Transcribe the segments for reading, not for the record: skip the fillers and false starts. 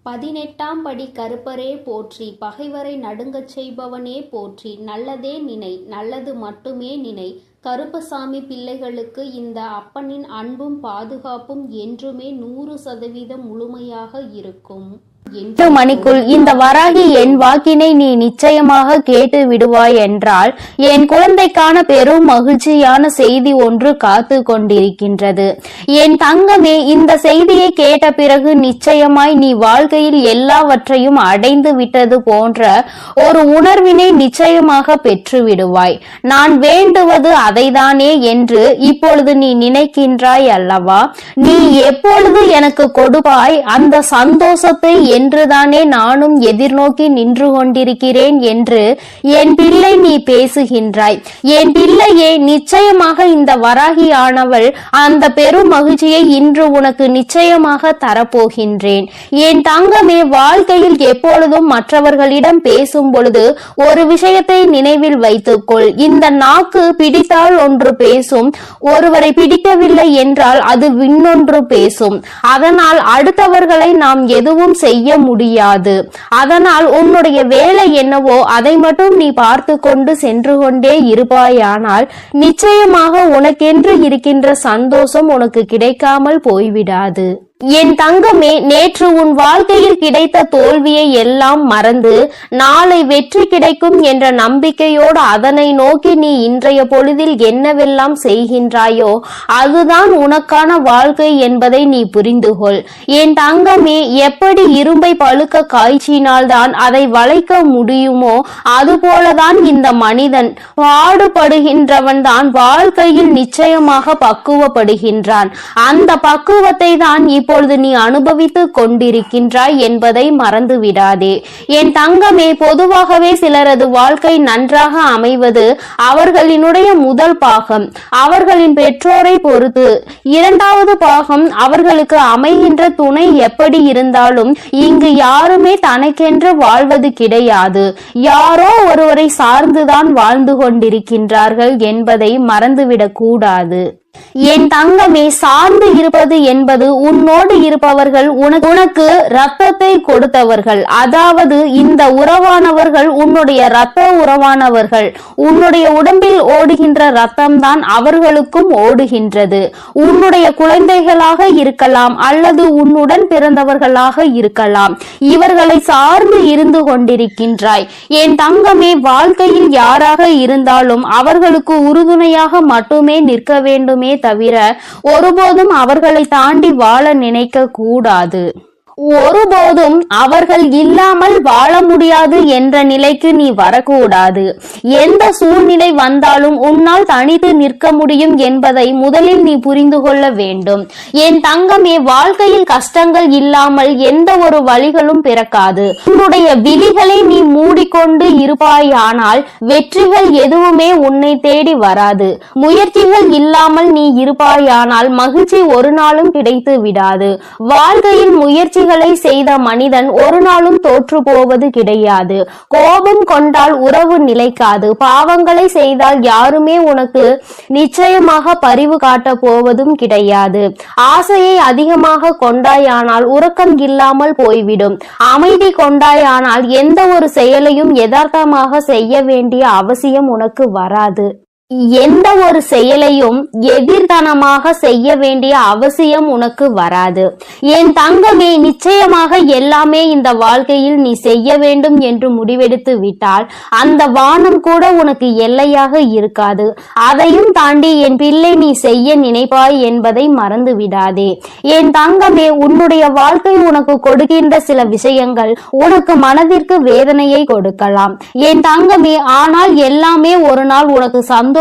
18ஆம் படி கருப்பரே போற்றி, பகைவரை நடுங்கச் செய்பவனே போற்றி, நல்லதே நினை, நல்லது மட்டுமே நினை. கருப்பசாமி பிள்ளைகளுக்கு இந்த அப்பனின் அன்பும் பாதுகாப்பும் என்றுமே 100% முழுமையாக இருக்கும். 8 மணிக்குள் இந்த வராகி என் வாக்கினை நீ நிச்சயமாக கேட்டு விடுவாய் என்றால் என் குழந்தைக்கான பெரும் மகிழ்ச்சியான செய்தி ஒன்று காத்து கொண்டிருக்கின்றது. என் தங்கமே, இந்த செய்தியை கேட்ட பிறகு நிச்சயமாய் நீ வாழ்க்கையில் எல்லாவற்றையும் அடைந்து விட்டது போன்ற ஒரு உணர்வினை நிச்சயமாக பெற்று விடுவாய். நான் வேண்டுவது அதைதானே என்று இப்பொழுது நீ நினைக்கின்றாய் அல்லவா? நீ எப்பொழுது எனக்கு கொடுப்பாய் அந்த சந்தோஷத்தை என்றுதானே நானும் எதிர்நோக்கி நின்று கொண்டிருக்கிறேன் என்று என் பிள்ளை நீ பேசுகின்றாய். என் பிள்ளையே, நிச்சயமாக இந்த வராகி ஆனவள் அந்த பெரும் மகிழ்ச்சியை இன்று உனக்கு நிச்சயமாக தரப்போகின்றேன். என் தங்கமே, வாழ்க்கையில் எப்பொழுதும் மற்றவர்களிடம் பேசும் பொழுது ஒரு விஷயத்தை நினைவில் வைத்துக்கொள். இந்த நாக்கு பிடித்தால் ஒன்று பேசும், ஒருவரை பிடிக்கவில்லை என்றால் அது இன்னொன்று பேசும். அதனால் அடுத்தவர்களை நாம் எதுவும் செய்ய முடியாது. அதனால் உன்னுடைய வேலை என்னவோ அதை மட்டும் நீ பார்த்து கொண்டு சென்று கொண்டே இருப்பாயானால் நிச்சயமாக உனக்கென்று இருக்கின்ற சந்தோஷம் உனக்கு கிடைக்காமல் போய்விடாது. என் தங்கமே, நேற்று உன் வாழ்க்கையில் கிடைத்த தோல்வியை எல்லாம் மறந்து நாளை வெற்றி கிடைக்கும் என்ற நம்பிக்கையோடு அதனை நோக்கி நீ இன்றைய பொழுதில் என்னவெல்லாம் செய்கின்றாயோ அதுதான் உனக்கான வாழ்க்கை என்பதை நீ புரிந்து கொள். என் தங்கமே, எப்படி இரும்பை பழுக்க காய்ச்சினால்தான் அதை வளைக்க முடியுமோ அதுபோலதான் இந்த மனிதன் பாடுபடுகின்றவன் தான் வாழ்க்கையில் நிச்சயமாக பக்குவப்படுகின்றான். அந்த பக்குவத்தை தான் இப்பொழுது நீ அனுபவித்துக் கொண்டிருக்கின்றாய் என்பதை மறந்து விடாதே. என் தங்கமே, பொதுவாகவே சிலரது வாழ்க்கை நன்றாக அமைவது அவர்களினுடைய முதல் பாகம் அவர்களின் பெற்றோரை பொறுத்து, இரண்டாவது பாகம் அவர்களுக்கு அமைகின்ற துணை எப்படி இருந்தாலும் இங்கு யாருமே தனக்கென்று வாழ்வது கிடையாது. யாரோ ஒருவரை சார்ந்துதான் வாழ்ந்து கொண்டிருக்கின்றார்கள் என்பதை மறந்துவிடக் கூடாது. என் தங்கமே, சார்ந்து இருப்பது என்பது உன்னோடு இருப்பவர்கள் உனக்கு ரத்தத்தை கொடுத்தவர்கள். அதாவது இந்த உறவானவர்கள் உன்னுடைய ரத்த உறவானவர்கள். உன்னுடைய உடம்பில் ஓடுகின்ற ரத்தம் தான் அவர்களுக்கும் ஓடுகின்றது. உன்னுடைய குழந்தைகளாக இருக்கலாம் அல்லது உன்னுடன் பிறந்தவர்களாக இருக்கலாம். இவர்களை சார்ந்து இருந்து கொண்டிருக்கின்றாய். என் தங்கமே, வாழ்க்கையில் யாராக இருந்தாலும் அவர்களுக்கு உறுதுணையாக மட்டுமே நிற்க வேண்டுமே தவிர ஒருபோதும் அவர்களை தாண்டி வாழ நினைக்க கூடாது. ஒருபோதும் அவர்கள் இல்லாமல் வாழ முடியாது என்ற நிலைக்கு நீ வரக்கூடாது. எந்த சூழ்நிலை வந்தாலும் உன்னால் தனித்து நிற்க முடியும் என்பதை முதலில் நீ புரிந்து கொள்ள வேண்டும். என் தங்கமே, வாழ்க்கையில் கஷ்டங்கள் இல்லாமல் எந்த ஒரு வழிகளும் பிறக்காது. உன்னுடைய விழிகளை நீ மூடிக்கொண்டு இருப்பாயானால் வெற்றிகள் எதுவுமே உன்னை தேடி வராது. முயற்சிகள் இல்லாமல் நீ இருப்பாயானால் மகிழ்ச்சி ஒரு நாளும் கிடைத்து விடாது. வாழ்க்கையில் முயற்சி செய்த மனிதன் ஒரு நாளும் தோற்று போவது கிடையாது. கோபம் கொண்டால் உறவு நிலைக்காது. பாவங்களை செய்தால் யாருமே உனக்கு நிச்சயமாக பரிவு காட்ட போவதும் கிடையாது. ஆசையை அதிகமாக கொண்டாயானால் உறக்கம் இல்லாமல் போய்விடும். அமைதி கொண்டாயானால் எந்த ஒரு செயலையும் யதார்த்தமாக செய்ய வேண்டிய அவசியம் உனக்கு வராது. எந்த ஒரு செயலையும் எதிர்த்தனமாக செய்ய வேண்டிய அவசியம் உனக்கு வராது. என் தங்கமே, நிச்சயமாக எல்லாமே இந்த வாழ்க்கையில் நீ செய்ய வேண்டும் என்று முடிவெடுத்து விட்டால் அந்த வானம் கூட உனக்கு எல்லையாக இருக்காது. அதையும் தாண்டி என் பிள்ளை நீ செய்ய நினைப்பாய் என்பதை மறந்து விடாதே. என் தங்கமே, உன்னுடைய வாழ்க்கை உனக்கு கொடுக்கின்ற சில விஷயங்கள் உனக்கு மனதிற்கு வேதனையை கொடுக்கலாம். என் தங்கமே, ஆனால் எல்லாமே ஒரு நாள் உனக்கு சந்தோஷத்தை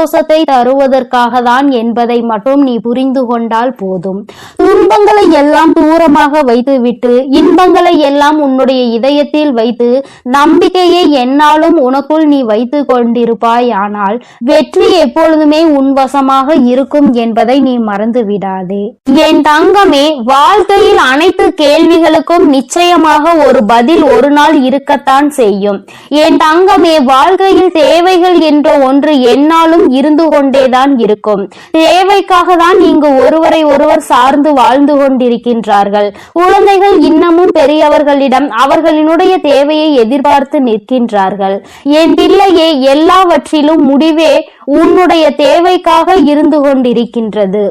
தருவதற்காக தான் என்பதை மட்டும் நீ புரிந்து கொண்டால் போதும். துன்பங்களை எல்லாம் தூரமாக வைத்துவிட்டு இன்பங்களை எல்லாம் உன்னுடைய இதயத்தில் வைத்து நம்பிக்கையை என்னாலும் உனக்குள் நீ வைத்து கொண்டிருப்பாய். ஆனால் வெற்றி எப்பொழுதுமே உன்வசமாக இருக்கும் என்பதை நீ மறந்து விடாதே. என் தங்கமே, வாழ்க்கையில் அனைத்து கேள்விகளுக்கும் நிச்சயமாக ஒரு பதில் ஒரு நாள் இருக்கத்தான் செய்யும். என் தங்கமே, வாழ்க்கையில் தேவைகள் என்ற ஒன்று என்னாலும் எப்பொழுதும் இருந்து கொண்டேதான் இருக்கும். தேவைக்காக தான் இங்கு ஒருவரை ஒருவர் சார்ந்து வாழ்ந்து கொண்டிருக்கின்றார்கள். குழந்தைகள் இன்னமும் பெரியவர்களிடம் அவர்களினுடைய தேவையை எதிர்பார்த்து நிற்கின்றார்கள். என் பிள்ளையே, எல்லாவற்றிலும் முடிவே உன்னுடைய தேவைக்காக இருந்து கொண்டிருக்கின்றது.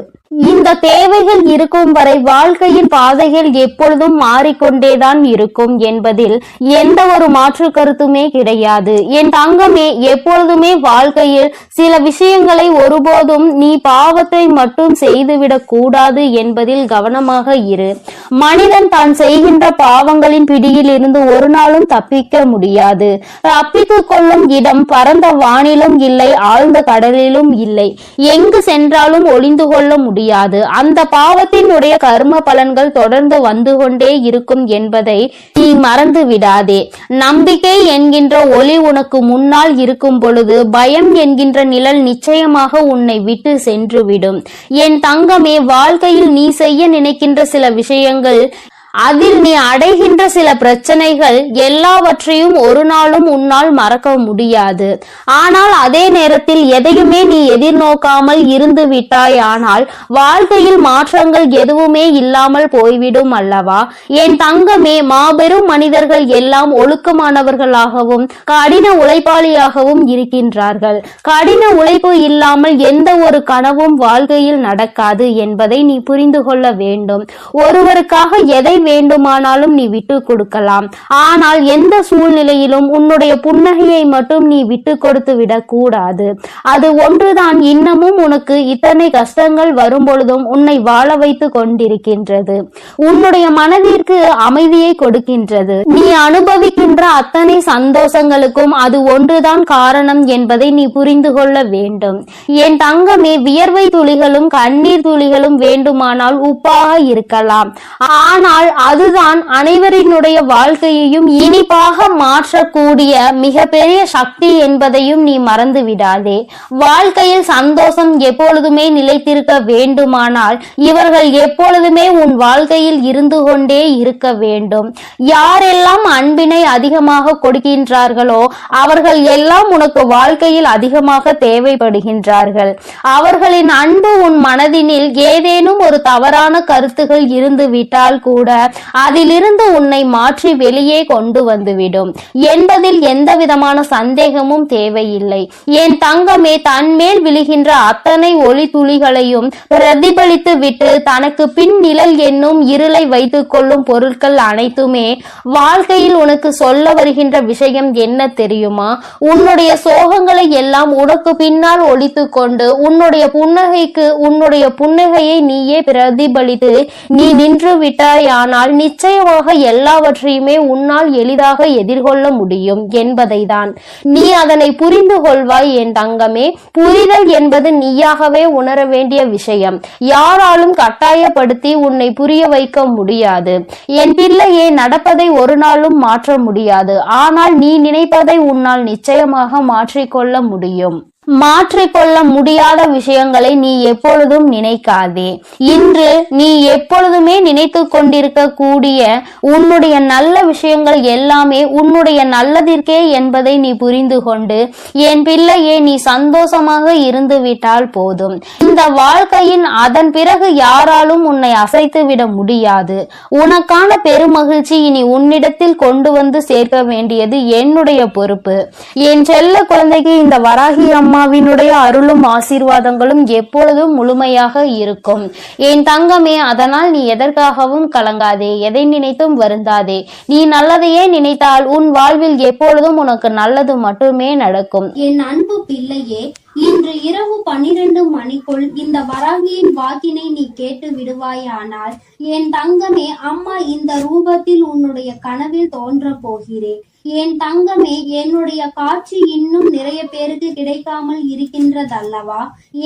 இந்த தேவைகள் இருக்கும் வரை வாழ்க்கையின் பாதைகள் எப்பொழுதும் மாறிக்கொண்டேதான் இருக்கும் என்பதில் எந்த ஒரு மாற்று கருத்துமே கிடையாது. என் தங்கமே, எப்பொழுதுமே வாழ்க்கையில் சில விஷயங்களை ஒருபோதும் நீ பாவத்தை மட்டும் செய்துவிடக் கூடாது என்பதில் கவனமாக இரு. மனிதன் தான் செய்கின்ற பாவங்களின் பிடியில் இருந்து ஒரு நாளும் தப்பிக்க முடியாது. தப்பித்துக் கொள்ளும் இடம் பரந்த வானிலும் இல்லை, ஆழ்ந்த கடலிலும் இல்லை. எங்கு சென்றாலும் ஒளிந்து கொள்ள முடியாது. அந்த பாவத்தினுடைய கர்ம பலன்கள் தொடர்ந்து வந்து கொண்டே இருக்கும் என்பதை நீ மறந்து விடாதே. நம்பிக்கை என்கின்ற ஒளி உனக்கு முன்னால் இருக்கும் பொழுது பயம் என்கின்ற நிழல் நிச்சயமாக உன்னை விட்டு சென்றுவிடும். என் தங்கமே, வாழ்க்கையில் நீ செய்ய நினைக்கின்ற சில விஷயங்கள், அதில் நீ அடைகின்ற சில பிரச்சனைகள் எல்லாவற்றையும் ஒரு நாளும் உன்னால் மறக்க முடியாது. ஆனால் அதே நேரத்தில் எதையுமே நீ எதிர்நோக்காமல் இருந்து விட்டாய், ஆனால் வாழ்க்கையில் மாற்றங்கள் எதுவுமே இல்லாமல் போய்விடும் அல்லவா? என் தங்கமே, மாபெரும் மனிதர்கள் எல்லாம் ஒழுக்கமானவர்களாகவும் கடின உழைப்பாளியாகவும் இருக்கின்றார்கள். கடின உழைப்பு இல்லாமல் எந்த ஒரு கனவும் வாழ்க்கையில் நடக்காது என்பதை நீ புரிந்து கொள்ள வேண்டும். ஒருவருக்காக எதை வேண்டுமானாலும் நீ விட்டு கொடுக்கலாம், ஆனால் எந்த சூழ்நிலையிலும் உன்னுடைய புன்னகையை மட்டும் நீ விட்டு கொடுத்து விடக் கூடாது. அது ஒன்றுதான் இன்னமும் உனக்கு இத்தனை கஷ்டங்கள் வரும் பொழுதும் உன்னை வாழ வைத்து கொண்டிருக்கின்றது. உன்னுடைய மனதிற்கு அமைதியை கொடுக்கின்றது. நீ அனுபவிக்கின்ற அத்தனை சந்தோஷங்களுக்கும் அது ஒன்றுதான் காரணம் என்பதை நீ புரிந்து கொள்ள வேண்டும். என் தங்கமே, வியர்வை துளிகளும் கண்ணீர் துளிகளும் வேண்டுமானால் உப்பாக இருக்கலாம், ஆனால் அதுதான் அனைவரினுடைய வாழ்க்கையையும் இனிப்பாக மாற்றக்கூடிய மிகப்பெரிய சக்தி என்பதையும் நீ மறந்து விடாதே. வாழ்க்கையில் சந்தோஷம் எப்பொழுதுமே நிலைத்திருக்க வேண்டுமானால் இவர்கள் எப்பொழுதுமே உன் வாழ்க்கையில் இருந்து கொண்டே இருக்க வேண்டும். யாரெல்லாம் அன்பினை அதிகமாக கொடுக்கின்றார்களோ அவர்கள் எல்லாம் உனக்கு வாழ்க்கையில் அதிகமாக தேவைப்படுகின்றார்கள். அவர்களின் அன்பு உன் மனதினில் ஏதேனும் ஒரு தவறான கருத்துகள் இருந்து விட்டால் கூட அதிலிருந்து உன்னை மாற்றி வெளியே கொண்டு வந்துவிடும் என்பதில் எந்த விதமான சந்தேகமும் தேவையில்லை. என் தங்கமே, தன்மேல் விழுகின்ற அத்தனை ஒளி துளிகளையும் பிரதிபலித்து விட்டு தனக்கு பின் நிழல் என்னும் இருளை வைத்துக் கொள்ளும் பொருட்கள் அனைத்துமே வாழ்க்கையில் உனக்கு சொல்ல வருகின்ற விஷயம் என்ன தெரியுமா? உன்னுடைய சோகங்களை எல்லாம் உனக்கு பின்னால் ஒழித்து கொண்டு உன்னுடைய புன்னகையை நீயே பிரதிபலித்து நீ நின்று விட்டாய், ஆனால் நிச்சயமாக எல்லாவற்றையுமே உன்னால் எளிதாக எதிர்கொள்ள முடியும் என்பதை தான். நீ அதனை புரிந்து கொள்வாய் என் தங்கமே. புரிதல் என்பது நீயாகவே உணர வேண்டிய விஷயம். யாராலும் கட்டாயப்படுத்தி உன்னை புரிய வைக்க முடியாது. என் பிள்ளையே, நடப்பதை ஒரு நாளும் மாற்ற முடியாது, ஆனால் நீ நினைப்பதை உன்னால் நிச்சயமாக மாற்றிக்கொள்ள முடியும். மாற்றிக்கொள்ள முடியாத விஷயங்களை நீ எப்பொழுதும் நினைக்காதே. இன்று நீ எப்பொழுதுமே நினைத்து கொண்டிருக்க கூடிய உன்னுடைய நல்ல விஷயங்கள் எல்லாமே உன்னுடைய நல்லதிற்கே என்பதை நீ புரிந்து கொண்டு என் பிள்ளையே, நீ சந்தோஷமாக இருந்து விட்டால் போதும். இந்த வாழ்க்கையின் அதன் பிறகு யாராலும் உன்னை அசைத்து விட முடியாது. உனக்கான பெருமகிழ்ச்சி இனி உன்னிடத்தில் கொண்டு வந்து சேர்க்க வேண்டியது என்னுடைய பொறுப்பு. என் செல்ல குழந்தைக்கு இந்த வராகி அம்மாவினுடைய அருளும் ஆசீர்வாதங்களும் எப்பொழுதும் முழுமையாக இருக்கும். என் தங்கமே, அதனால் நீ எதற்காகவும் கலங்காதே, எதை நினைத்தும் வருந்தாதே. நீ நல்லதையே நினைத்தால் உன் வாழ்வில் எப்பொழுதும் உனக்கு நல்லது மட்டுமே நடக்கும். என் அன்பு பிள்ளையே, இன்று இரவு 12 மணிக்குள் இந்த வராகியின் வாக்கினை நீ கேட்டு விடுவாயானால் என் தங்கமே, அம்மா இந்த ரூபத்தில் உன்னுடைய கனவில் தோன்ற போகிறேன். என் தங்கமே, என்னுடைய காட்சி இன்னும் நிறைய பேருக்கு கிடைக்காமல் இருக்கின்றதல்லவா?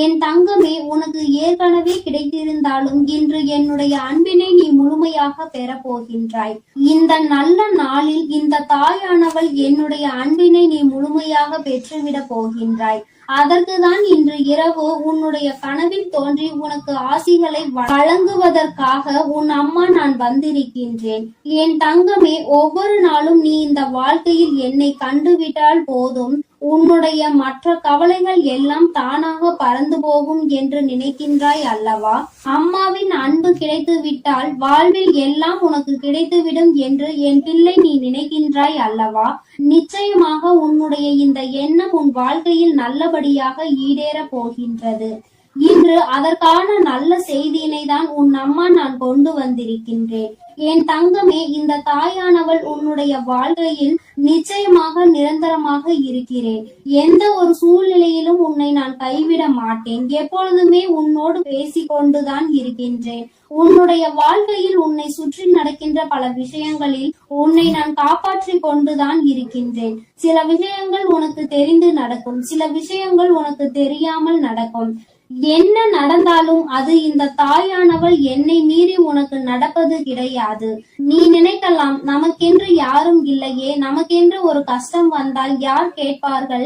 என் தங்கமே, உனக்கு ஏற்கனவே கிடைத்திருந்தாலும் இன்று என்னுடைய அன்பினை நீ முழுமையாக பெற போகின்றாய். இந்த நல்ல நாளில் இந்த தாயானவள் என்னுடைய அன்பினை நீ முழுமையாக பெற்றுவிட போகின்றாய். அதற்குதான் இன்று இரவு உன்னுடைய கனவில் தோன்றி உனக்கு ஆசிகளை வழங்குவதற்காக உன் அம்மா நான் வந்திருக்கின்றேன். என் தங்கமே, ஒவ்வொரு நாளும் நீ இந்த வாழ்க்கையில் என்னை கண்டுவிட்டால் போதும், உன்னுடைய மற்ற கவலைகள் எல்லாம் தானாக பறந்து போகும் என்று நினைக்கின்றாய் அல்லவா? அம்மாவின் அன்பு கிடைத்து விட்டால் வாழ்வில் எல்லாம் உனக்கு கிடைத்துவிடும் என்று என் பிள்ளை நீ நினைக்கின்றாய் அல்லவா? நிச்சயமாக உன்னுடைய இந்த எண்ணம் உன் வாழ்க்கையில் நல்லபடியாக ஈடேறப் போகின்றது. இன்று அதற்கான நல்ல செய்தியினை தான் உன் அம்மா நான் கொண்டு வந்திருக்கின்றேன். என் தங்கமே, இந்த தாயானவள் உன்னுடைய வாழ்க்கையில் நிச்சயமாக நிரந்தரமாக இருக்கிறேன். எந்த ஒரு சூழ்நிலையிலும் உன்னை நான் கைவிட மாட்டேன். எப்பொழுதுமே உன்னோடு பேசிக்கொண்டுதான் இருக்கின்றேன். உன்னுடைய வாழ்க்கையில் உன்னை சுற்றி நடக்கின்ற பல விஷயங்களில் உன்னை நான் காப்பாற்றி கொண்டுதான் இருக்கின்றேன். சில விஷயங்கள் உனக்கு தெரிந்து நடக்கும், சில விஷயங்கள் உனக்கு தெரியாமல் நடக்கும். என்ன நடந்தாலும் அது இந்த தாயானவள் என்னை மீறி உனக்கு நடப்பது கிடையாது. நீ நினைக்கலாம், நமக்கென்று யாரும் இல்லையே, நமக்கென்று ஒரு கஷ்டம் வந்தால் யார் கேட்பார்கள்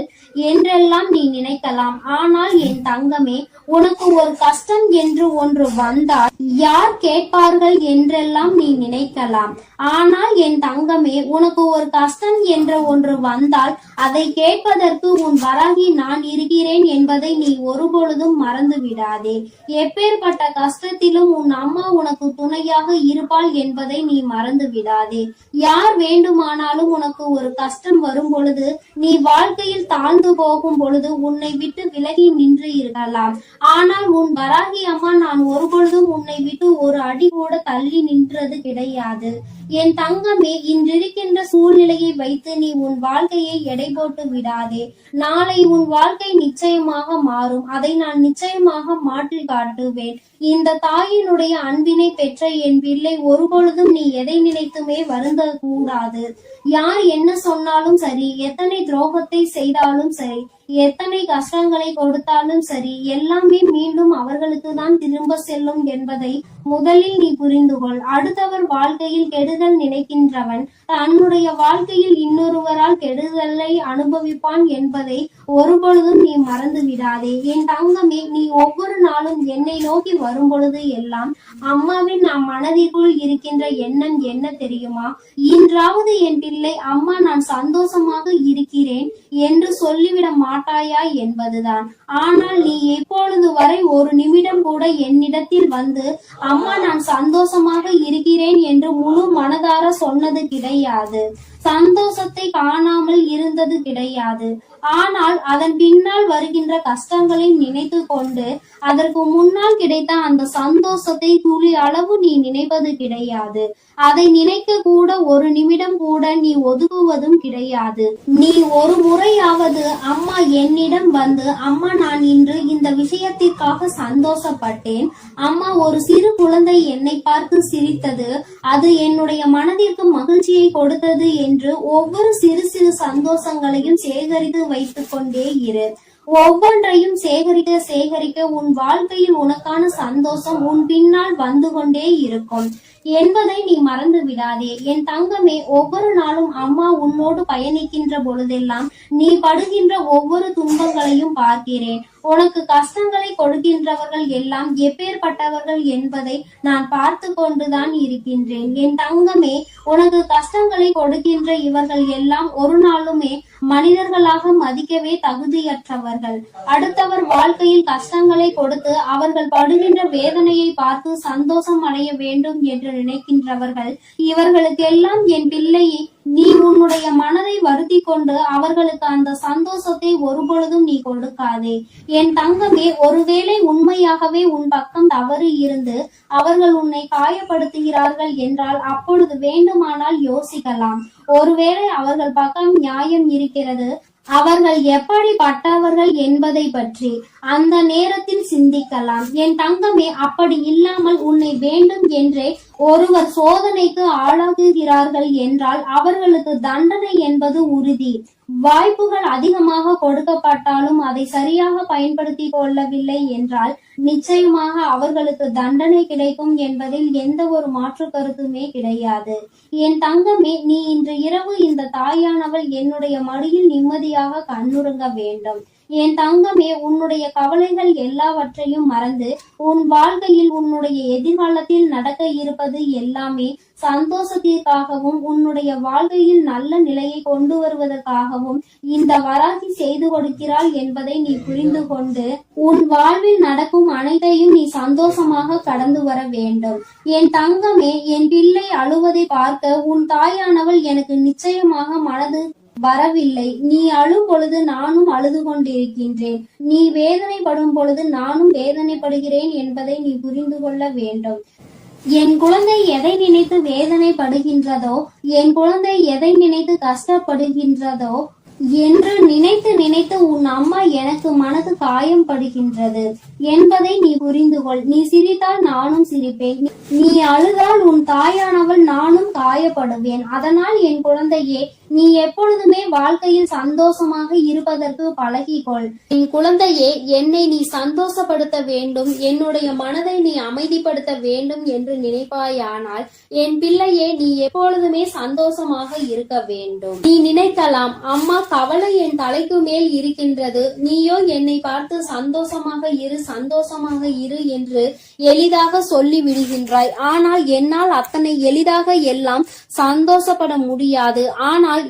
என்றெல்லாம் நீ நினைக்கலாம். ஆனால் என் தங்கமே, உனக்கு ஒரு கஷ்டம் என்று ஒன்று வந்தால் யார் கேட்பார்கள் என்றெல்லாம் நீ நினைக்கலாம். ஆனால் என் தங்கமே, உனக்கு ஒரு கஷ்டம் என்ற ஒன்று வந்தால் அதை கேட்பதற்கு உன் வராகி நான் இருக்கிறேன் என்பதை நீ ஒருபொழுதும் மறந்து விடாதே. எப்பேற்பட்ட கஷ்டத்திலும் உன் அம்மா உனக்கு துணையாக இருப்பாள் என்பதை நீ மறந்து விடாதே. யார் வேண்டுமானாலும் உனக்கு ஒரு கஷ்டம் வரும் பொழுது, நீ வாழ்க்கையில் தாழ்ந்து போகும் பொழுது உன்னை விட்டு விலகி நின்று இருக்கலாம். ஆனால் உன் வராகி அம்மா நான் ஒருபொழுதும் உன்னை விட்டு ஒரு அடி கூட தள்ளி நின்றது கிடையாது. என் தங்கமே, இன்றிருக்கின்ற சூழ்நிலையை வைத்து நீ உன் வாழ்க்கையை எடை போட்டு விடாதே. நாளை உன் வாழ்க்கை நிச்சயமாக மாறும். அதை நான் நிச்சயமாக மாற்றி காட்டுவேன். இந்த தாயினுடைய அன்பினை பெற்ற என் பிள்ளை, ஒருபொழுதும் நீ எதை நினைத்துமே வருந்த கூடாது. யார் என்ன சொன்னாலும் சரி, எத்தனை துரோகத்தை செய்தாலும் சரி, எத்தனை கஷ்டங்களை கொடுத்தாலும் சரி, எல்லாமே மீண்டும் அவர்களுக்கு தான் திரும்ப செல்லும் என்பதை முதலில் நீ புரிந்து கொள். அடுத்தவர் வாழ்க்கையில் கெடுதல் நினைக்கின்றவன் தன்னுடைய வாழ்க்கையில் இன்னொருவரால் கெடுதலை அனுபவிப்பான் என்பதை ஒருபொழுதும் நீ மறந்து விடாதே. என் தங்கமே, நீ ஒவ்வொரு நாளும் என்னை நோக்கி வரும் பொழுது எல்லாம் அம்மாவின் நம் மனதிற்குள் இருக்கின்ற எண்ணம் என்ன தெரியுமா? இன்றாவது என் பிள்ளை, அம்மா நான் சந்தோஷமாக இருக்கிறேன் என்று சொல்லிவிட மாட்டாயா என்பதுதான். ஆனால் நீ எப்பொழுது வரை ஒரு நிமிடம் கூட என்னிடத்தில் வந்து அம்மா நான் சந்தோஷமாக இருக்கிறேன் என்று முழு மனதார சொன்னது கிடையாது. சந்தோஷத்தை காணாமல் இருந்தது கிடையாது. ஆனால் அதன் பின்னால் வருகின்ற கஷ்டங்களை நினைத்து கொண்டு அதற்கு முன்னால் கிடைத்த அந்த சந்தோஷத்தை துளி அளவு நீ நினைப்பது கிடையாது. அதை நினைக்க கூட ஒரு நிமிடம் கூட நீ ஒதுக்குவதும் கிடையாது. நீ ஒரு முறையாவது அம்மா என்னிடம் வந்து, அம்மா நான் இன்று இந்த விஷயத்திற்காக சந்தோஷப்பட்டேன், அம்மா ஒரு சிறு குழந்தை என்னை பார்த்து சிரித்தது, அது என்னுடைய மனதிற்கு மகிழ்ச்சியை கொடுத்தது என்று ஒவ்வொரு சிறு சிறு சந்தோஷங்களையும் சேகரித்து வைத்துக் கொண்டே இரு. ஒவ்வொன்றையும் சேகரிக்க சேகரிக்க உன் வாழ்க்கையில் உனக்கான சந்தோஷம் உன் பின்னால் வந்து கொண்டே இருக்கும் என்பதை நீ மறந்து விடாதே. என் தங்கமே, ஒவ்வொரு நாளும் அம்மா உன்னோடு பயணிக்கின்ற பொழுதெல்லாம் நீ படுகின்ற ஒவ்வொரு துன்பங்களையும் பார்க்கிறேன். உனக்கு கஷ்டங்களை கொடுக்கின்றவர்கள் எல்லாம் எப்பேற்பட்டவர்கள் என்பதை நான் பார்த்து கொண்டுதான் இருக்கின்றேன். என் தங்கமே, உனக்கு கஷ்டங்களை கொடுக்கின்ற இவர்கள் எல்லாம் ஒரு நாளுமே மனிதர்களாக மதிக்கவே தகுதியற்றவர்கள். அடுத்தவர் வாழ்க்கையில் கஷ்டங்களை கொடுத்து அவர்கள் படுகின்ற வேதனையை பார்த்து சந்தோஷம் அடைய வேண்டும் என்று நினைக்கின்றவர்கள் இவர்களுக்கெல்லாம் என் பிள்ளையை நீ உன்னுடைய மனதை வருத்தி கொண்டு அவர்களுக்கு அந்த சந்தோஷத்தை ஒருபொழுதும் நீ கொடுக்காதே. என் தங்கமே, ஒருவேளை உண்மையாகவே உன் பக்கம் தவறு இருந்து அவர்கள் உன்னை காயப்படுத்துகிறார்கள் என்றால் அப்பொழுது வேண்டுமானால் யோசிக்கலாம். ஒருவேளை அவர்கள் பக்கம் நியாயம் இருக்கிறது, அவர்கள் எப்படிப்பட்டவர்கள் என்பதை பற்றி அந்த நேரத்தில் சிந்திக்கலாம். என் தங்கமே, அப்படி இல்லாமல் உன்னை வேண்டும் என்றே ஒருவர் சோதனைக்கு ஆளாகுகிறார்கள் என்றால் அவர்களுக்கு தண்டனை என்பது உறுதி. வாய்ப்புகள் அதிகமாக கொடுக்கப்பட்டாலும் அதை சரியாக பயன்படுத்தி கொள்ளவில்லை என்றால் நிச்சயமாக அவர்களுக்கு தண்டனை கிடைக்கும் என்பதில் எந்த ஒரு மாற்று கருத்துமே கிடையாது. என் தங்கமே, நீ இன்று இரவு இந்த தாயானவள் என்னுடைய மடியில் நிம்மதியாக கண்ணுறங்க வேண்டும். என் தங்கமே, உன்னுடைய கவலைகள் எல்லாவற்றையும் மறந்து உன் வாழ்க்கையில் உன்னுடைய எதிர்காலத்தில் நடக்க இருப்பது எல்லாமே சந்தோஷத்திற்காகவும் உன்னுடைய வாழ்க்கையில் நல்ல நிலையை கொண்டு வருவதற்காகவும் இந்த வராகி செய்து கொடுக்கிறாள் என்பதை நீ புரிந்து கொண்டு உன் வாழ்வில் நடக்கும் அனைத்தையும் நீ சந்தோஷமாக கடந்து வர வேண்டும். என் தங்கமே, என் பிள்ளை அழுவதை பார்க்க உன் தாயானவள் எனக்கு நிச்சயமாக மனது வரவில்லை. நீ அழும் பொழுது நானும் அழுது கொண்டிருக்கின்றேன். நீ வேதனைப்படும் பொழுது நானும் வேதனைப்படுகிறேன் என்பதை நீ புரிந்து கொள்ள வேண்டும். என் குழந்தை எதை நினைத்து வேதனைப்படுகின்றதோ, என் குழந்தை எதை நினைத்து கஷ்டப்படுகின்றதோ என்று நினைத்து நினைத்து உன் அம்மா எனக்கு மனது காயம் படுகின்றது என்பதை நீ புரிந்து கொள். நீ சிரித்தால் நானும் சிரிப்பேன், நீ அழுதால் உன் தாயானவள் நானும் காயப்படுவேன். அதனால் என் குழந்தையே, நீ எப்பொழுதுமே வாழ்க்கையில் சந்தோஷமாக இருப்பதற்கு பழகிக்கொள். என் குழந்தையே, என்னை நீ சந்தோஷப்படுத்த வேண்டும், என்னுடைய மனதை நீ அமைதிப்படுத்த வேண்டும் என்று நினைப்பாயானால் என் பிள்ளையே, நீ எப்பொழுதுமே சந்தோஷமாக இருக்க வேண்டும். நீ நினைக்கலாம், அம்மா கவலை என் தலைக்கு மேல் இருக்கின்றது, நீயோ என்னை பார்த்து சந்தோஷமாக இரு சந்தோஷமாக இரு என்று எளிதாக சொல்லி விடுகின்றாய். ஆனால் என்னால் அத்தனை எளிதாக எல்லாம் சந்தோஷப்பட முடியாது. ஆனால்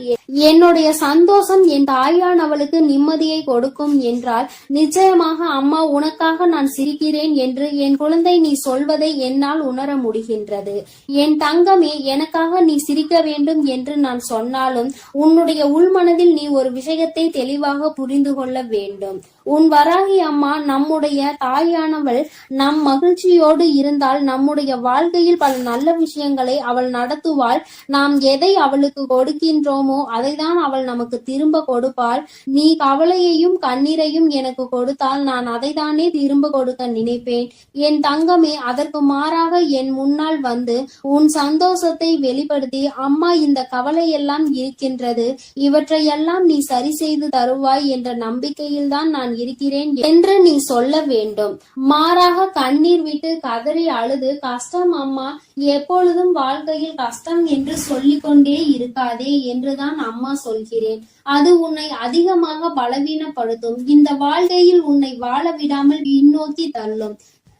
என்னுடைய சந்தோஷம் என் தாயானவளுக்கு நிம்மதியை கொடுக்கும் என்றால் நிச்சயமாக அம்மா உனக்காக நான் சிரிக்கிறேன் என்று என் குழந்தை நீ சொல்வதை என்னால் உணர முடிகின்றது. என் தங்கமே, எனக்காக நீ சிரிக்க வேண்டும் என்று நான் சொன்னாலும் உன்னுடைய உள்மனதில் நீ ஒரு விஷயத்தை தெளிவாக புரிந்து கொள்ள வேண்டும். உன் வராகி அம்மா நம்முடைய தாயானவள் நம் மகிழ்ச்சியோடு இருந்தால் நம்முடைய வாழ்க்கையில் பல நல்ல விஷயங்களை அவள் நடத்துவாள். நாம் எதை அவளுக்கு கொடுக்கின்றோமோ அதைதான் அவள் நமக்கு திரும்ப கொடுப்பாள். நீ கவலையையும் கண்ணீரையும் எனக்கு கொடுத்தால் நான் அதைதானே திரும்ப கொடுக்க நினைப்பேன். என் தங்கமே, அதற்கு மாறாக என் முன்னால் வந்து உன் சந்தோஷத்தை வெளிப்படுத்தி, அம்மா இந்த கவலையெல்லாம் இருக்கின்றது, இவற்றையெல்லாம் நீ சரி செய்து தருவாய் என்ற நம்பிக்கையில் தான் நான் இருக்கிறேன் என்று நீ சொல்ல வேண்டும். மாறாக கண்ணீர் விட்டு கதறி அழுது கஷ்டம் அம்மா, எப்பொழுதும் வாழ்க்கையில் கஷ்டம் என்று சொல்லிக் கொண்டே இருக்காதே என்றுதான் அம்மா சொல்கிறேன். அது உன்னை அதிகமாக பலவீனப்படுத்தும். இந்த வாழ்க்கையில் உன்னை வாழ விடாமல் பின்னோக்கி தள்ளும்.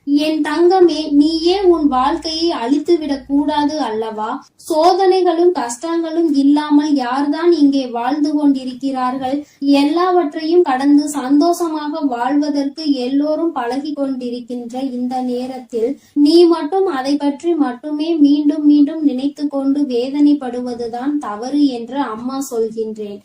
என் தங்கமே, நீயே உன் வாழ்க்கையை அழித்து விடக் கூடாது அல்லவா? சோதனைகளும் கஷ்டங்களும் இல்லாமல் யார்தான் இங்கே வாழ்ந்து கொண்டிருக்கிறார்கள்? எல்லாவற்றையும் கடந்து சந்தோஷமாக வாழ்வதற்கு எல்லோரும் பழகி கொண்டிருக்கின்ற இந்த நேரத்தில் நீ மட்டும் அதை பற்றி மட்டுமே மீண்டும் மீண்டும் நினைத்து கொண்டு வேதனைப்படுவதுதான் தவறு என்று அம்மா சொல்கின்றேன்.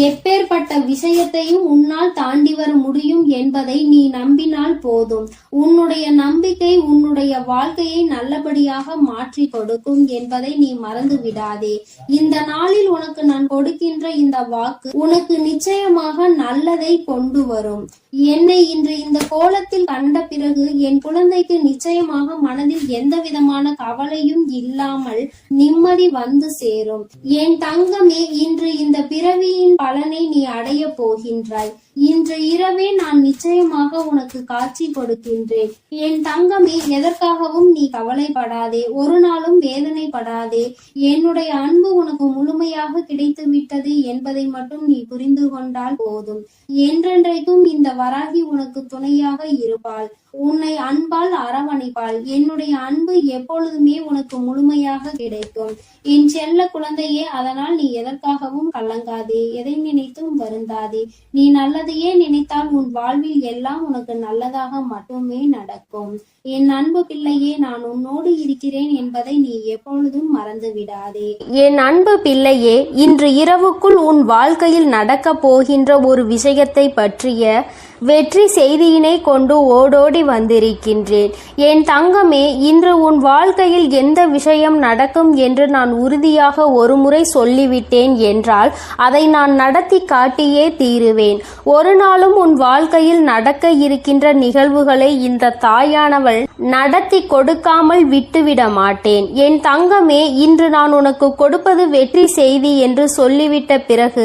எப்பேற்பட்ட விஷயத்தையும் உன்னால் தாண்டி வர முடியும் என்பதை நீ நம்பினால் போதும். உன்னுடைய நம்பிக்கை உன்னுடைய வாழ்க்கையை நல்லபடியாக மாற்றி கொடுக்கும் என்பதை நீ மறந்து விடாதே. இந்த நாளில் உனக்கு நான் கொடுக்கின்ற இந்த வாக்கு உனக்கு நிச்சயமாக நல்லதை கொண்டு வரும். என்னை இன்று இந்த கோலத்தில் கண்ட பிறகு என் குழந்தைக்கு நிச்சயமாக மனதில் எந்த விதமான கவலையும் இல்லாமல் நிம்மதி வந்து சேரும். என் தங்கமே, இன்று இந்த பிறவியின் பலனை நீ அடைய போகின்றாய். இன்று இரவே நான் நிச்சயமாக உனக்கு காட்சி கொடுக்கின்றேன். என் தங்கமே, எதற்காகவும் நீ கவலைப்படாதே, ஒரு நாளும் வேதனைப்படாதே. என்னுடைய அன்பு உனக்கு முழுமையாக கிடைத்து விட்டது என்பதை மட்டும் நீ புரிந்து கொண்டால் போதும். என்றென்றைக்கும் இந்த வராகி உனக்கு துணையாக இருப்பாள், உன்னை அன்பால் அரவணைப்பாள். என்னுடைய அன்பு எப்பொழுதுமே உனக்கு முழுமையாக கிடைக்கும் என் செல்ல குழந்தையே. அதனால் நீ எதற்காகவும் கலங்காதே, எதை நினைத்தும் வருந்தாதே. நீ நல்லதையே நினைத்தால் உன் வாழ்வில் எல்லாம் உனக்கு நல்லதாக மட்டுமே நடக்கும். என் அன்பு பிள்ளையே, நான் உன்னோடு இருக்கிறேன் என்பதை நீ எப்பொழுதும் மறந்து விடாதே. என் அன்பு பிள்ளையே, இன்று இரவுக்குள் உன் வாழ்க்கையில் நடக்க போகின்ற ஒரு விஷயத்தை பற்றிய வெற்றி செய்தியினை கொண்டு ஓடோடி வந்திருக்கின்றேன். என் தங்கமே, இன்று உன் வாழ்க்கையில் எந்த விஷயம் நடக்கும் என்று நான் உறுதியாக ஒருமுறை சொல்லிவிட்டேன் என்றால் அதை நான் நடத்தி காட்டியே தீருவேன். ஒரு நாளும் உன் வாழ்க்கையில் நடக்க இருக்கின்ற நிகழ்வுகளை இந்த தாயானவள் நடத்தி கொடுக்காமல் விட்டுவிட மாட்டேன். என் தங்கமே, இன்று நான் உனக்கு கொடுப்பது வெற்றி செய்தி என்று சொல்லிவிட்ட பிறகு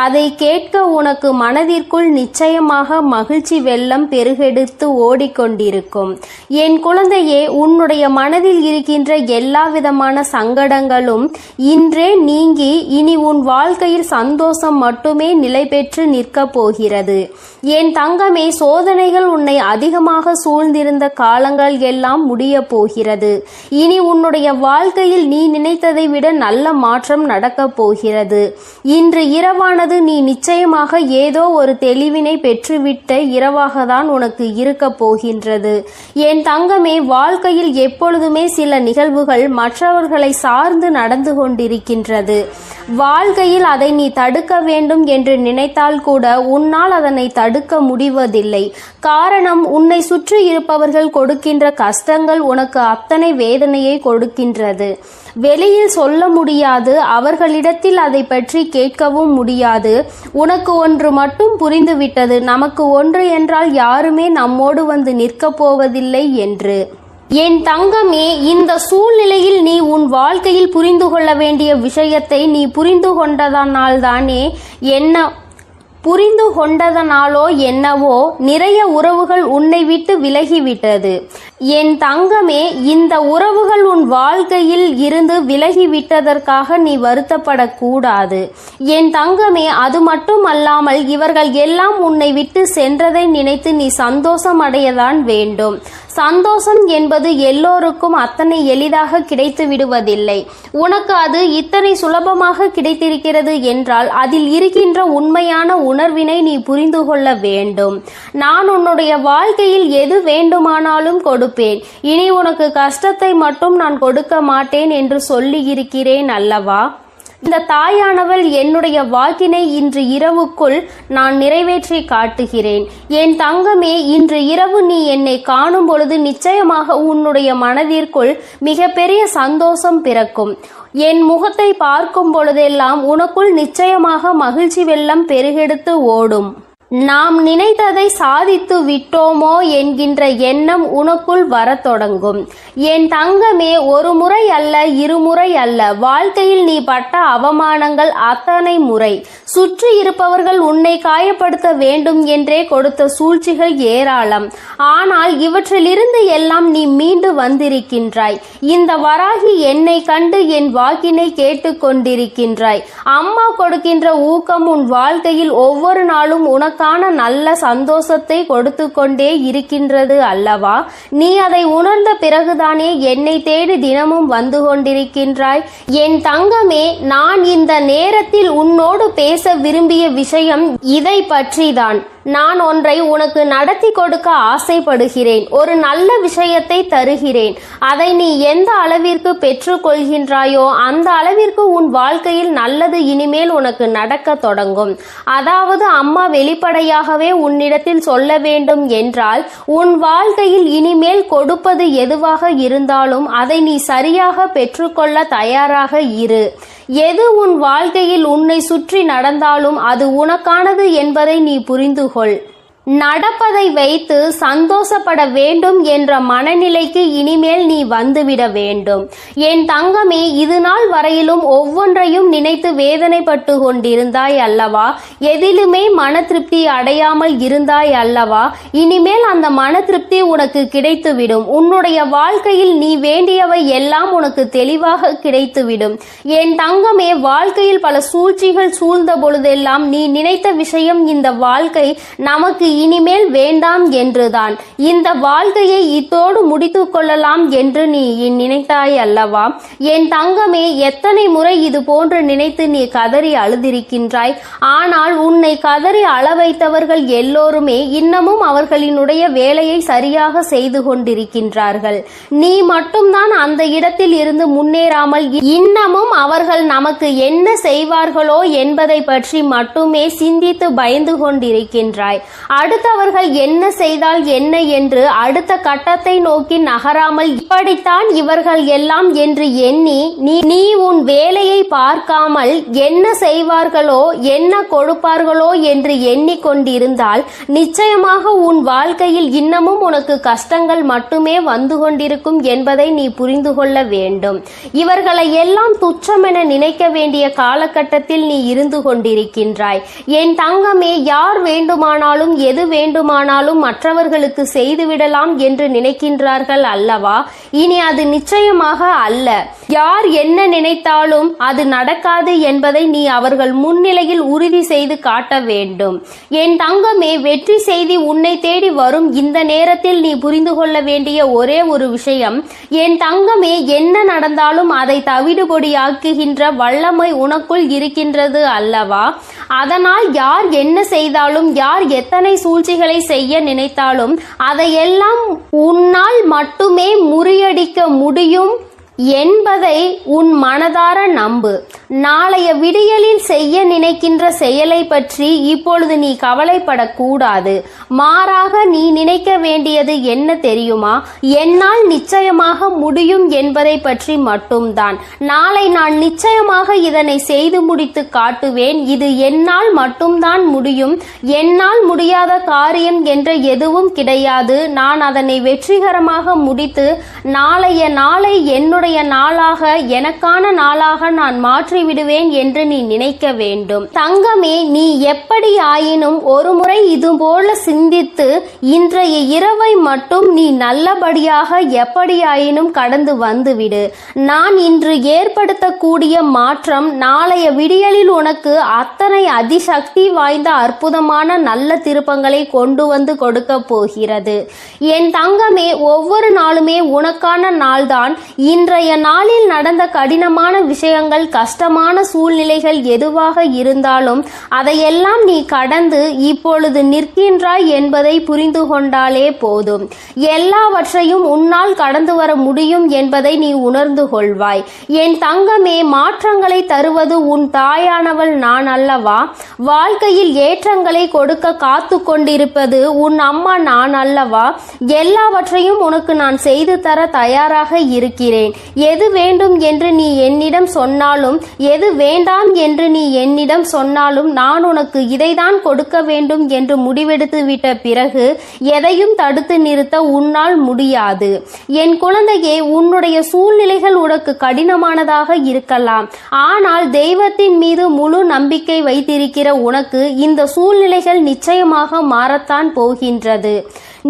அதை கேட்க உனக்கு மனதிற்குள் நிச்சயமாக மகிழ்ச்சி வெள்ளம் பெருகெடுத்து ஓடிக்கொண்டிருக்கும். என் குழந்தையே, உன்னுடைய மனதில் இருக்கின்ற எல்லா விதமான சங்கடங்களும் இன்றே நீங்கி இனி உன் வாழ்க்கையில் சந்தோஷம் மட்டுமே நிலை பெற்று நிற்கப் போகிறது. என் தங்கமே, சோதனைகள் உன்னை அதிகமாக சூழ்ந்திருந்த காலங்கள் எல்லாம் முடிய போகிறது. இனி உன்னுடைய வாழ்க்கையில் நீ நினைத்ததை விட நல்ல மாற்றம் நடக்கப் போகிறது. இன்று இரவானது நீ நிச்சயமாக ஏதோ ஒரு தெளிவினை பெற்றுவிட்ட இரவாக தான் உனக்கு இருக்க போகின்றது. என் தங்கமே, வாழ்க்கையில் எப்பொழுதுமே சில நிகழ்வுகள் மற்றவர்களை சார்ந்து நடந்து கொண்டிருக்கின்றது. வாழ்க்கையில் அதை நீ தடுக்க வேண்டும் என்று நினைத்தால் கூட உன்னால் அதனை தடுக்க முடிவதில்லை. காரணம், உன்னை சுற்றி இருப்பவர்கள் கொடுக்கின்ற கஷ்டங்கள் உனக்கு அத்தனை வேதனையை கொடுக்கின்றது. வெளியில் சொல்ல முடியாது, அவர்களிடத்தில் அதை பற்றி கேட்கவும் முடியாது. உனக்கு ஒன்று மட்டும் புரிந்துவிட்டது, நமக்கு ஒன்று என்றால் யாருமே நம்மோடு வந்து நிற்கப் போவதில்லை என்று. என் தங்கமே, இந்த சூழ்நிலையில் நீ உன் வாழ்க்கையில் புரிந்து கொள்ள வேண்டிய விஷயத்தை நீ புரிந்து கொண்டதனாலோ என்னவோ நிறைய உறவுகள் உன்னை விட்டு விலகிவிட்டது. என் தங்கமே, இந்த உறவுகள் உன் வாழ்க்கையில் இருந்து விலகிவிட்டதற்காக நீ வருத்தப்படக்கூடாது. என் தங்கமே, அது மட்டும் அல்லாமல் இவர்கள் எல்லாம் உன்னை விட்டு சென்றதை நினைத்து நீ சந்தோஷம் அடையதான் வேண்டும். சந்தோஷம் என்பது எல்லோருக்கும் அத்தனை எளிதாக கிடைத்து விடுவதில்லை. உனக்கு அது இத்தனை சுலபமாக கிடைத்திருக்கிறது என்றால் அதில் இருக்கின்ற உண்மையான உணர்வினை நீ புரிந்து கொள்ள வேண்டும். நான் உன்னுடைய வாழ்க்கையில் எது வேண்டுமானாலும் கொடுப்பேன், இனி உனக்கு கஷ்டத்தை மட்டும் நான் கொடுக்க மாட்டேன் என்று சொல்லி இருக்கிறேன் அல்லவா? இந்த தாயானவள் என்னுடைய வாக்கினை இன்று இரவுக்குள் நான் நிறைவேற்றி காட்டுகிறேன். என் தங்கமே, இன்று இரவு நீ என்னை காணும் பொழுது நிச்சயமாக உன்னுடைய மனதிற்குள் மிகப்பெரிய சந்தோஷம் பிறக்கும். என் முகத்தை பார்க்கும் பொழுதெல்லாம் உனக்குள் நிச்சயமாக மகிழ்ச்சி வெள்ளம் பெருகெடுத்து ஓடும். நாம் நினைத்ததை சாதித்து விட்டோமோ என்கின்ற எண்ணம் உனக்குள் வரத் தொடங்கும். என் தங்கமே, ஒரு முறை அல்ல, இருமுறை அல்ல, வாழ்க்கையில் நீ பட்ட அவமானங்கள் அத்தனை முறை. சுற்றி இருப்பவர்கள் உன்னை காயப்படுத்த வேண்டும் என்றே கொடுத்த சூழ்ச்சிகள் ஏராளம். ஆனால் இவற்றிலிருந்து எல்லாம் நீ மீண்டு வந்திருக்கின்றாய். இந்த வராகி என்னை கண்டு என் வாக்கினை கேட்டுக்கொண்டிருக்கின்றாய். அம்மா கொடுக்கின்ற ஊக்கம் உன் வாழ்க்கையில் ஒவ்வொரு நாளும் உனக்கான நல்ல சந்தோஷத்தை கொடுத்து கொண்டே இருக்கின்றது அல்லவா? நீ அதை உணர்ந்த பிறகுதானே என்னை தேடி தினமும் வந்து கொண்டிருக்கின்றாய். என் தங்கமே, நான் இந்த நேரத்தில் உன்னோடு பேச விரும்பிய விஷயம் இதை பற்றிதான். நான் ஒன்றை உனக்கு நடத்தி கொடுக்க ஆசைப்படுகிறேன். ஒரு நல்ல விஷயத்தை தருகிறேன். அதை நீ எந்த அளவிற்கு பெற்றுக்கொள்கின்றாயோ அந்த அளவிற்கு உன் வாழ்க்கையில் நல்லது இனிமேல் உனக்கு நடக்க தொடங்கும். அதாவது அம்மா வெளிப்படையாகவே உன்னிடத்தில் சொல்ல வேண்டும் என்றால், உன் வாழ்க்கையில் இனிமேல் கொடுப்பது எதுவாக இருந்தாலும் அதை நீ சரியாக பெற்றுக்கொள்ள தயாராக இரு. எது உன் வாழ்க்கையில் உன்னை சுற்றி நடந்தாலும் அது உனக்கானது என்பதை நீ புரிந்து கொள். நடப்பதை வைத்து சந்தோஷப்பட வேண்டும் என்ற மனநிலைக்கு இனிமேல் நீ வந்துவிட வேண்டும். என் தங்கமே, இது நாள் வரையிலும் ஒவ்வொன்றையும் நினைத்து வேதனைப்பட்டு கொண்டிருந்தாய் அல்லவா? எதிலுமே மன திருப்தி அடையாமல் இருந்தாய் அல்லவா? இனிமேல் அந்த மன திருப்தி உனக்கு கிடைத்துவிடும். உன்னுடைய வாழ்க்கையில் நீ வேண்டியவை எல்லாம் உனக்கு தெளிவாக கிடைத்துவிடும். என் தங்கமே, வாழ்க்கையில் பல சூழ்ச்சிகள் சூழ்ந்த பொழுதெல்லாம் நீ நினைத்த விஷயம், இந்த வாழ்க்கை நமக்கு இனிமேல் வேண்டாம் என்றுதான். இந்த வாழ்க்கையை இத்தோடு முடித்து கொள்ளலாம் என்று நீ நினைத்தாய் அல்லவா? என் தங்கமே, எத்தனை முறை இது போன்று நினைத்து நீ கதறி அழுதிருக்கின்றாய். ஆனால் உன்னை கதறி அள வைத்தவர்கள் எல்லோருமே இன்னமும் அவர்களினுடைய வேலையை சரியாக செய்து கொண்டிருக்கின்றார்கள். நீ மட்டும்தான் அந்த இடத்தில் இருந்து முன்னேறாமல் இன்னமும் அவர்கள் நமக்கு என்ன செய்வார்களோ என்பதை பற்றி மட்டுமே சிந்தித்து பயந்து கொண்டிருக்கின்றாய். அடுத்தவர்கள் என்ன செய்தால் என்ன என்று அடுத்த கட்டத்தை நோக்கி நகராமல் இப்படித்தான் இவர்கள் எல்லாம் என்று எண்ணி நீ உன் வேலையை பார்க்காமல் என்ன செய்வார்களோ என்ன கொடுப்பார்களோ என்று எண்ணிக்கொண்டிருந்தால் நிச்சயமாக உன் வாழ்க்கையில் இன்னமும் உனக்கு கஷ்டங்கள் மட்டுமே வந்து கொண்டிருக்கும் என்பதை நீ புரிந்து கொள்ள வேண்டும். இவர்களை எல்லாம் துச்சமென நினைக்க வேண்டிய காலகட்டத்தில் நீ இருந்து கொண்டிருக்கின்றாய். என் தங்கமே, யார் வேண்டுமானாலும் எது வேண்டுமானாலும் மற்றவர்களுக்கு செய்துவிடலாம் என்று நினைக்கின்றார்கள் அல்லவா? இனி அது நிச்சயமாக அல்ல. யார் என்ன நினைத்தாலும் அது நடக்காது என்பதை நீ அவர்கள் முன்னிலையில் உறுதி செய்து காட்ட வேண்டும். என் தங்கமே, வெற்றி செய்தி உன்னை தேடி வரும் இந்த நேரத்தில் நீ புரிந்து கொள்ள வேண்டிய ஒரே ஒரு விஷயம், என் தங்கமே, என்ன நடந்தாலும் அதை தவிடுபொடியாக்குகின்ற வல்லமை உனக்குள் இருக்கின்றது அல்லவா? அதனால் யார் என்ன செய்தாலும் யார் எத்தனை சூழ்ச்சிகளை செய்ய நினைத்தாலும் அதையெல்லாம் உன்னால் மட்டுமே முறியடிக்க முடியும் என்பதை உன் மனதார நம்பு. நாளைய விடியலில் செய்ய நினைக்கின்ற செயலை பற்றி இப்பொழுது நீ கவலைப்படக்கூடாது. மாறாக நீ நினைக்க வேண்டியது என்ன தெரியுமா? என்னால் நிச்சயமாக முடியும் என்பதை பற்றி மட்டும்தான். நாளை நான் நிச்சயமாக இதனை செய்து முடித்து காட்டுவேன். இது என்னால் மட்டும்தான் முடியும். என்னால் முடியாத காரியம் என்ற எதுவும் கிடையாது. நான் அதனை வெற்றிகரமாக முடித்து நாளைய நாளை என்னுடைய நாளாக, எனக்கான நாளாக நான் மாற்றி விடுவேன் என்று நீ நினைக்க வேண்டும். தங்கமே, நீ எப்படி ஆயினும் ஒரு முறை இது போல சிந்தித்து இன்றைய இரவை மட்டும் நீ நல்லபடியாக எப்படியாயினும் கடந்து வந்துவிடு. நான் இன்று ஏற்படுத்தக்கூடிய மாற்றம் நாளைய விடியலில் உனக்கு அத்தனை அதிசக்தி வாய்ந்த அற்புதமான நல்ல திருப்பங்களை கொண்டு வந்து கொடுக்க போகிறது. என் தங்கமே, ஒவ்வொரு நாளுமே உனக்கான நாள்தான். இன்றைய நாளில் நடந்த கடினமான விஷயங்கள், கஷ்டமான சூழ்நிலைகள் எதுவாக இருந்தாலும் அதையெல்லாம் நீ கடந்து இப்பொழுது நிற்கின்றாய் என்பதை புரிந்து கொண்டாலே போதும். எல்லாவற்றையும் உன்னால் கடந்து வர முடியும் என்பதை நீ உணர்ந்து கொள்வாய். என் தங்கமே, மாற்றங்களை தருவது உன் தாயானவள் நான் அல்லவா? வாழ்க்கையில் ஏற்றங்களை கொடுக்க காத்து கொண்டிருப்பது உன் அம்மா நான் அல்லவா? எல்லாவற்றையும் உனக்கு நான் செய்து தர தயாராக இருக்கிறேன். எது வேண்டும் என்று நீ என்னிடம் சொன்னாலும் எது வேண்டாம் என்று நீ என்னிடம் சொன்னாலும் நான் உனக்கு இதைதான் கொடுக்க வேண்டும் என்று முடிவெடுத்து விட்ட பிறகு எதையும் தடுத்து நிறுத்த உன்னால் முடியாது. என் குழந்தையே, உன்னுடைய சூழ்நிலைகள் உனக்கு கடினமானதாக இருக்கலாம். ஆனால் தெய்வத்தின் மீது முழு நம்பிக்கை வைத்திருக்கிற உனக்கு இந்த சூழ்நிலைகள் நிச்சயமாக மாறத்தான் போகின்றது.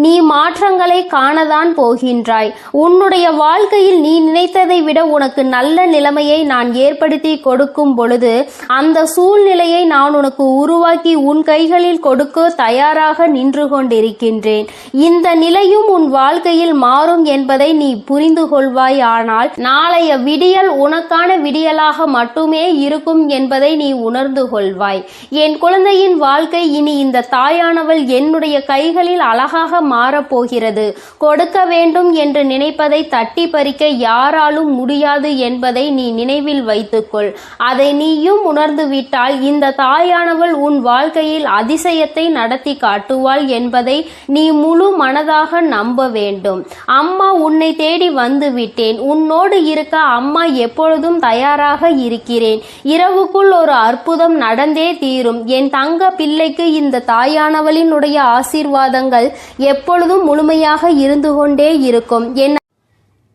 நீ மாற்றங்களை காணதான் போகின்றாய். உன்னுடைய வாழ்க்கையில் நீ நினைத்ததை விட உனக்கு நல்ல நிலைமையை நான் ஏற்படுத்தி கொடுக்கும் பொழுது அந்த சூழ்நிலையை நான் உனக்கு உருவாக்கி உன் கைகளில் கொடுக்க தயாராக நின்று கொண்டிருக்கின்றேன். இந்த நிலையும் உன் வாழ்க்கையில் மாறும் என்பதை நீ புரிந்து கொள்வாய். ஆனால் நாளைய விடியல் உனக்கான விடியலாக மட்டுமே இருக்கும் என்பதை நீ உணர்ந்து கொள்வாய். என் குழந்தையின் வாழ்க்கை இனி இந்த தாயானவள் என்னுடைய கைகளில் அழகாக மாறப்போகிறது. கொடுக்க வேண்டும் என்று நினைப்பதை தட்டி பறிக்க யாராலும் முடியாது என்பதை நீ நினைவில் வைத்துக்கொள். அதை நீயும் உணர்ந்து விட்டால் இந்த தாயானவள் உன் வாழ்க்கையில் அதிசயத்தை நடத்தி காட்டுவாள் என்பதை நீ முழு மனதாக நம்ப வேண்டும். அம்மா உன்னை தேடி வந்து விட்டேன். உன்னோடு இருக்க அம்மா எப்பொழுதும் தயாராக இருக்கிறேன். இரவுக்குள் ஒரு அற்புதம் நடந்தே தீரும். என் தங்க பிள்ளைக்கு இந்த தாயானவளினுடைய ஆசீர்வாதங்கள் எப்பொழுதும் முழுமையாக இருந்து கொண்டே இருக்கும்.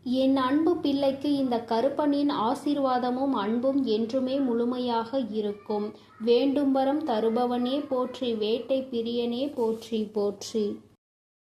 என் அன்பு பிள்ளைக்கு இந்த கருப்பனின் ஆசீர்வாதமும் அன்பும் என்றுமே முழுமையாக இருக்கும். வேண்டும் வரம் தருபவனே போற்றி, வேட்டை பிரியனே போற்றி போற்றி.